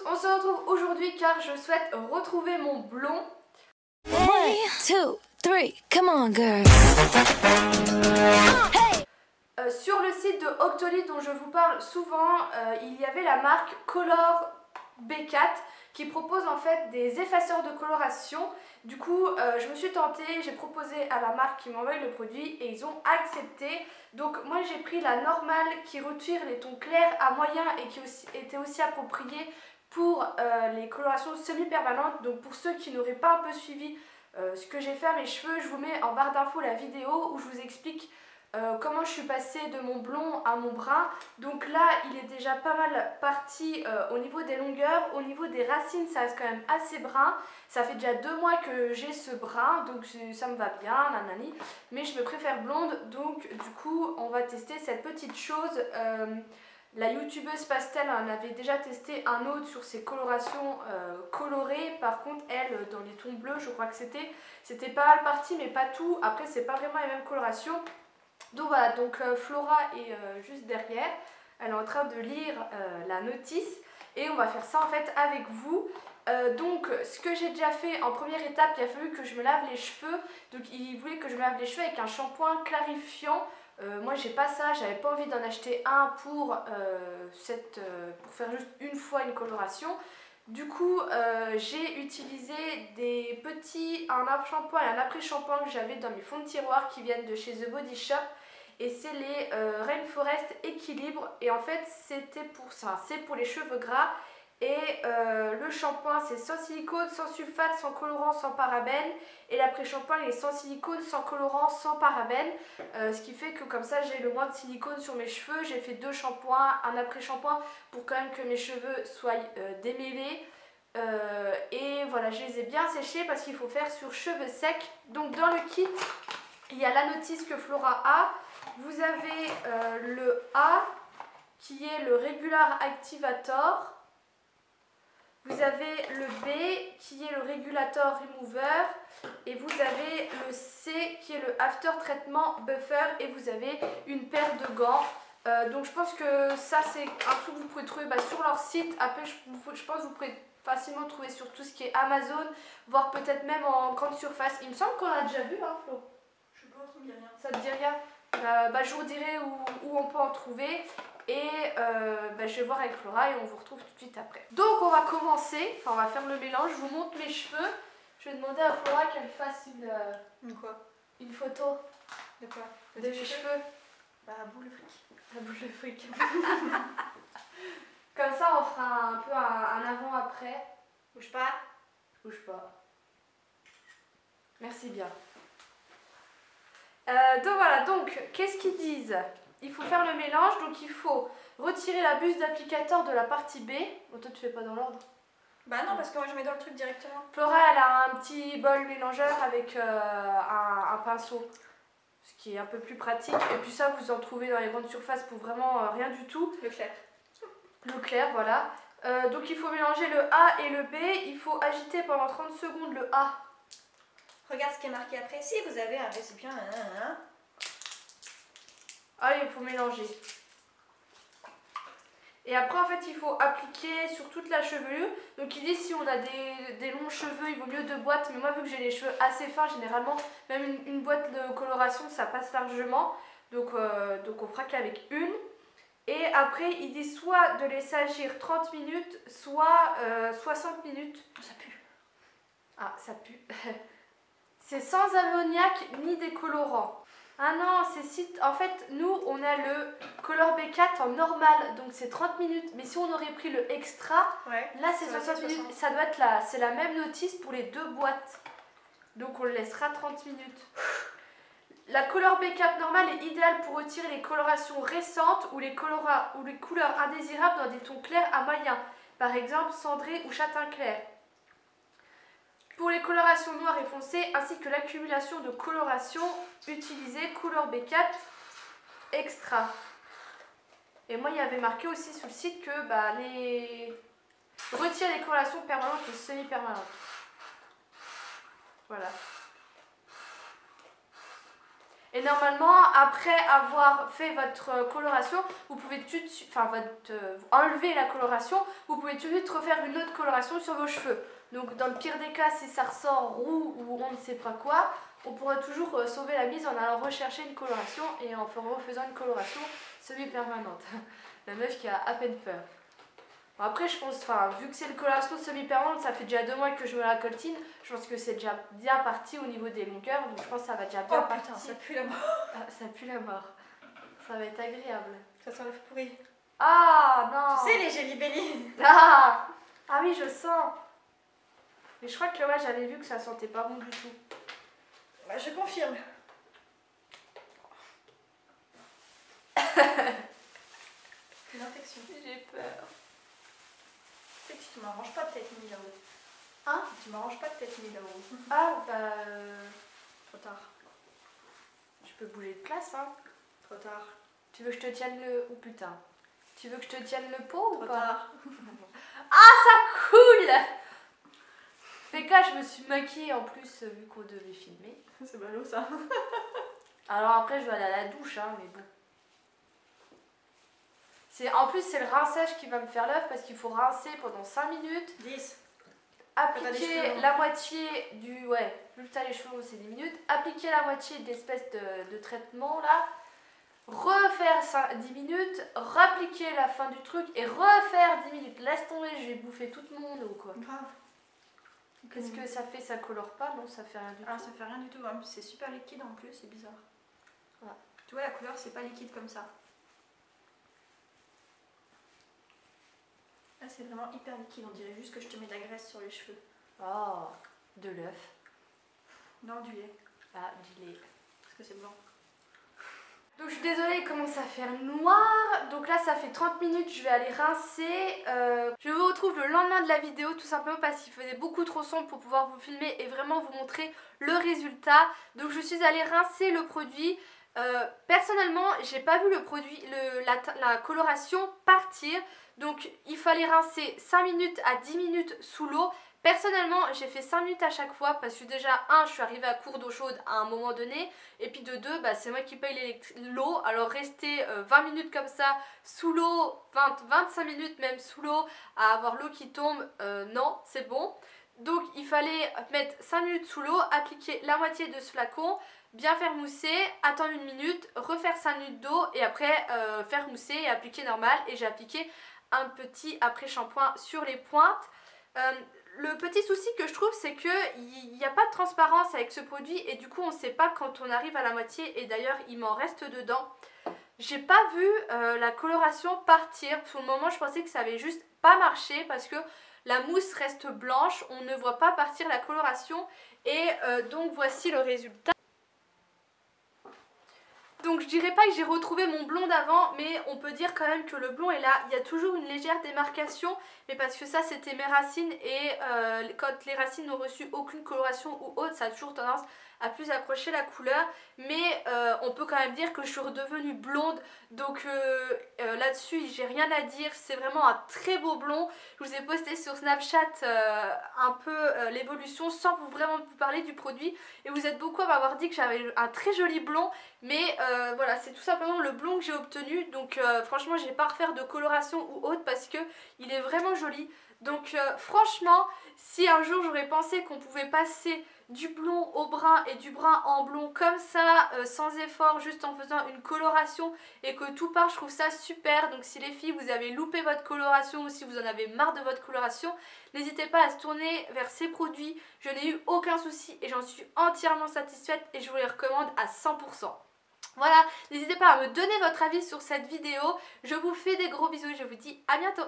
on se retrouve aujourd'hui car je souhaite retrouver mon blond. 1, 2, 3, come on girl. Sur le site de Octoly dont je vous parle souvent, il y avait la marque Color B4 qui propose en fait des effaceurs de coloration. Du coup, je me suis tentée, j'ai proposé à la marque qui m'envoie le produit et ils ont accepté. Donc moi j'ai pris la normale qui retire les tons clairs à moyen et qui était aussi appropriée pour les colorations semi-permanentes. Donc pour ceux qui n'auraient pas un peu suivi ce que j'ai fait à mes cheveux, je vous mets en barre d'infos la vidéo où je vous explique comment je suis passée de mon blond à mon brun. Donc là il est déjà pas mal parti au niveau des longueurs, au niveau des racines ça reste quand même assez brun. Ça fait déjà 2 mois que j'ai ce brun, donc ça me va bien, nanani. Mais je me préfère blonde, donc du coup on va tester cette petite chose. La youtubeuse Pastel en avait déjà testé un autre sur ses colorations colorées. Par contre elle dans les tons bleus je crois que c'était pas mal parti mais pas tout. Après c'est pas vraiment les mêmes colorations. Donc voilà, donc Flora est juste derrière, elle est en train de lire la notice et on va faire ça en fait avec vous. Donc ce que j'ai déjà fait en première étape, il a fallu que je me lave les cheveux. Donc il voulait que je me lave les cheveux avec un shampoing clarifiant. Moi j'ai pas ça, j'avais pas envie d'en acheter un pour faire juste une fois une coloration. Du coup, j'ai utilisé un avant-shampoing et un après-shampoing que j'avais dans mes fonds de tiroir qui viennent de chez The Body Shop. Et c'est les Rainforest Équilibre. Et en fait, c'était pour ça. C'est pour les cheveux gras. Et le shampoing, c'est sans silicone, sans sulfate, sans colorant, sans parabènes. Et l'après-shampoing, il est sans silicone, sans colorant, sans parabènes. Ce qui fait que comme ça, j'ai le moins de silicone sur mes cheveux. J'ai fait 2 shampoings, un après-shampoing pour quand même que mes cheveux soient démêlés. Et voilà, je les ai bien séchés parce qu'il faut faire sur cheveux secs. Donc dans le kit, il y a la notice que Flora a. Vous avez le A qui est le Regular Activator. Vous avez le B qui est le Regulator Remover. Et vous avez le C qui est le After Treatment Buffer. Et vous avez une paire de gants. Donc je pense que ça c'est un truc que vous pouvez trouver sur leur site. Après je pense que vous pouvez facilement trouver sur tout ce qui est Amazon. Voire peut-être même en grande surface. Il me semble qu'on a déjà vu hein Flo. Je pense qu'on dit rien. Ça te dit rien? Je vous dirai où on peut en trouver et je vais voir avec Flora et on vous retrouve tout de suite après. Donc on va commencer, enfin on va faire le mélange, je vous montre mes cheveux. Je vais demander à Flora qu'elle fasse une photo. De quoi? De mes cheveux. Bah boule de fric. La boule de fric. Comme ça on fera un peu un avant-après. Bouge pas. Bouge pas. Merci bien. Donc voilà, donc qu'est-ce qu'ils disent? Il faut faire le mélange, donc il faut retirer la buse d'applicateur de la partie B. Bon, toi tu fais pas dans l'ordre? Bah non, parce que moi je mets dans le truc directement. Flora elle a un petit bol mélangeur avec un pinceau, ce qui est un peu plus pratique. Et puis ça vous en trouvez dans les grandes surfaces pour vraiment rien du tout. Le clair. Le clair, voilà. Donc il faut mélanger le A et le B. Il faut agiter pendant 30 secondes le A. Regarde ce qui est marqué après. Si vous avez un récipient, Allez, il faut mélanger. Et après, en fait, il faut appliquer sur toute la chevelure. Donc, il dit si on a des longs cheveux, il vaut mieux 2 boîtes. Mais moi, vu que j'ai les cheveux assez fins, généralement, même une boîte de coloration, ça passe largement. Donc on fera qu'avec une. Et après, il dit soit de laisser agir 30 minutes, soit 60 minutes. Ça pue. Ah, ça pue. C'est sans ammoniac ni décolorant. Ah non, en fait, nous, on a le Color B4 en normal, donc c'est 30 minutes. Mais si on aurait pris le extra, ouais, là c'est 60 minutes. Ça doit être c'est la même notice pour les 2 boîtes. Donc on le laissera 30 minutes. La Color B4 normale est idéale pour retirer les colorations récentes ou les couleurs indésirables dans des tons clairs à moyens. Par exemple, cendré ou châtain clair. Pour les colorations noires et foncées, ainsi que l'accumulation de coloration, utilisez Color B4 Extra. Et moi, il y avait marqué aussi sur le site que retire les colorations permanentes et semi-permanentes. Voilà. Et normalement, après avoir fait votre coloration, vous pouvez tout de suite, enlever la coloration, vous pouvez tout de suite refaire une autre coloration sur vos cheveux. Donc dans le pire des cas, si ça ressort roux ou on ne sait pas quoi, on pourra toujours sauver la mise en allant rechercher une coloration et en refaisant une coloration semi-permanente. La meuf qui a à peine peur. Bon, après, je pense, vu que c'est une coloration semi-permanente, ça fait déjà 2 mois que je me la coltine, je pense que c'est déjà bien parti au niveau des longueurs, donc je pense que ça va déjà bien partir. Putain, ça pue la mort. Ah, ça pue la mort. Ça va être agréable. Ça sent l'œuf pourri. Ah non. Tu sais les Jelly Belly. Ah oui, je sens. Mais je crois que ouais, j'avais vu que ça sentait pas bon du tout. Bah, je confirme. Une infection. J'ai peur. Tu sais que si tu m'arranges pas, peut-être 1000 euros. Hein? Si tu m'arranges pas, peut-être 1000 euros. Ah Trop tard. je peux bouger de place, hein. Trop tard. Tu veux que je te tienne le... Oh putain. Tu veux que je te tienne le pot ou Trop pas? tard. Ah, ça coule. Fais gaffe, je me suis maquillée en plus vu qu'on devait filmer. C'est ballot ça. Alors après, je vais aller à la douche, hein, mais bon. En plus, c'est le rinçage qui va me faire l'œuf parce qu'il faut rincer pendant 5 minutes. 10. Appliquer la moitié du... Ouais, vu que t'as les cheveux, c'est 10 minutes. Appliquer la moitié de l'espèce de traitement là. Refaire 10 minutes. Rappliquer la fin du truc et refaire 10 minutes. Laisse tomber, je vais bouffer toute mon eau quoi. Grave. Qu'est-ce que ça fait? Ça colore pas? Non, ça fait rien du tout. Ah, ça fait rien du tout. Hein. C'est super liquide en plus, c'est bizarre. Ouais. Tu vois, la couleur, c'est pas liquide comme ça. Là, c'est vraiment hyper liquide. On dirait juste que je te mets de la graisse sur les cheveux. Oh, de l'œuf. Non, du lait. Ah, du lait. Parce que c'est blanc. Donc je suis désolée, il commence à faire noir. Donc là ça fait 30 minutes, je vais aller rincer. Je vous retrouve le lendemain de la vidéo tout simplement parce qu'il faisait beaucoup trop sombre pour pouvoir vous filmer et vraiment vous montrer le résultat. Donc je suis allée rincer le produit. Personnellement, j'ai pas vu le produit, la coloration partir. Donc il fallait rincer 5 minutes à 10 minutes sous l'eau. Personnellement, j'ai fait 5 minutes à chaque fois parce que déjà, je suis arrivée à court d'eau chaude à un moment donné. Et puis de 2, c'est moi qui paye l'eau. Alors rester 20 minutes comme ça, sous l'eau, 25 minutes même sous l'eau, à avoir l'eau qui tombe, non, c'est bon. Donc il fallait mettre 5 minutes sous l'eau, appliquer la moitié de ce flacon, bien faire mousser, attendre 1 minute, refaire 5 minutes d'eau et après faire mousser et appliquer normal. Et j'ai appliqué un petit après-shampoing sur les pointes. Le petit souci que je trouve, c'est qu'il n'y a pas de transparence avec ce produit et du coup on ne sait pas quand on arrive à la moitié et d'ailleurs il m'en reste dedans. J'ai pas vu la coloration partir. Pour le moment je pensais que ça avait juste pas marché parce que la mousse reste blanche, on ne voit pas partir la coloration et donc voici le résultat. Donc je dirais pas que j'ai retrouvé mon blond d'avant, mais on peut dire quand même que le blond est là. Il y a toujours une légère démarcation, mais parce que ça c'était mes racines et quand les racines n'ont reçu aucune coloration ou autre, ça a toujours tendance à plus accrocher la couleur. Mais on peut quand même dire que je suis redevenue blonde, donc là-dessus j'ai rien à dire. C'est vraiment un très beau blond. Je vous ai posté sur Snapchat un peu l'évolution sans vraiment vous parler du produit. Et vous êtes beaucoup à m'avoir dit que j'avais un très joli blond. Mais voilà, c'est tout simplement le blond que j'ai obtenu. Donc franchement, je vais pas refaire de coloration ou autre parce que il est vraiment joli. Donc franchement, si un jour j'aurais pensé qu'on pouvait passer du blond au brun et du brun en blond comme ça, sans effort, juste en faisant une coloration et que tout part, je trouve ça super. Donc si les filles, vous avez loupé votre coloration ou si vous en avez marre de votre coloration, n'hésitez pas à se tourner vers ces produits. Je n'ai eu aucun souci et j'en suis entièrement satisfaite et je vous les recommande à 100%. Voilà, n'hésitez pas à me donner votre avis sur cette vidéo. Je vous fais des gros bisous et je vous dis à bientôt.